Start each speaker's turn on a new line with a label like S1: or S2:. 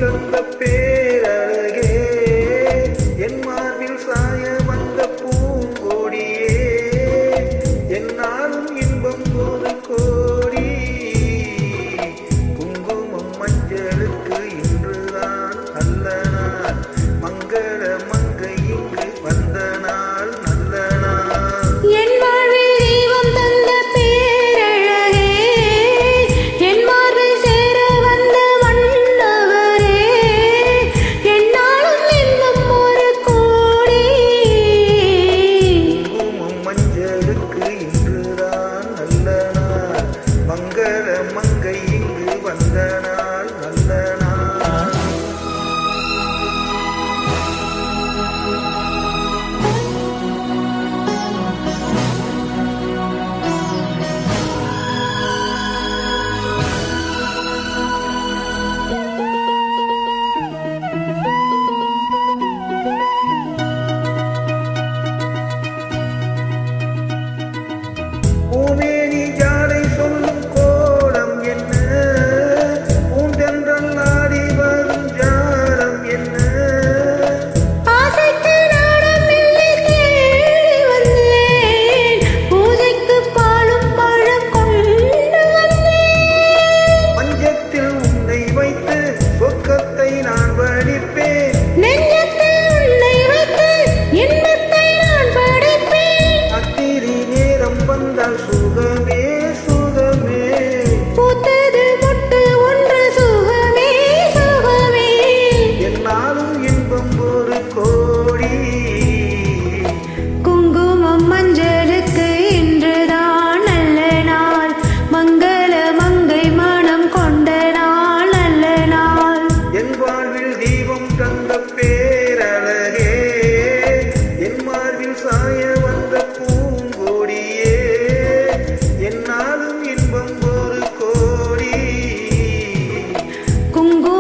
S1: தந்த பேரழகே, என் மார்பில் சாய வந்த பூங்கொடியே, என்னாலும் இன்பம் ஒரு கோடி. குங்குமம் மஞ்சளுக்கு இன்றுதான் நல்ல நாள், மங்கள மங்கை இங்கு வந்த நாள் நல்ல நாள்.
S2: என் வாழ்வில் தெய்வம் தந்த பேரழகே, என் மார்பில் சேர வந்த வந்தவரே, என்னாலும் இன்பம் ஒரு கோடி.
S1: குங்குமம் மஞ்சளுக்கு இன்றுதான் நல்ல நாள், மங்கள மங்கை இங்கு வந்த நாள் நல்ல நாள். பூமேனி ஜாடை சொல்லும் கோலம் என்ன, பூந்தென்றல் ஆடி வரும் ஜாலம் என்ன.
S2: ஆசைக்கு நாடம் இல்லை தேடி வந்தேன், பூஜைக்கு பாலும் பழம் கொண்டு வந்தேன்.
S1: மஞ்சத்தில் உன்னை வைத்து சொர்க்கத்தை நான் வடிப்பேன்,
S2: நெஞ்சத்தில் உன்னை வைத்து இன்பத்தை நான் படைப்பேன்.
S1: அத்திரி நேரம் வந்தால் சுகமே சுகமே.
S2: பூத்தது மொட்டு ஒன்று சுகமே சுகமே.
S1: என்னாலும் இன்பம் ஒரு கோடி.
S2: குங்குமம் மஞ்சளுக்கு இன்றுதான் நல்ல நாள், மங்கள மங்கை மனம் கொண்ட நாள் நல்ல நாள்.
S1: என் வாழ்வில் தீபம் தந்த பேரழகே, என் மார்பில் சாய வந்த பூங்கொடியே, என்னாலும் இன்பம் ஒரு கோடி.
S2: குங்குமம்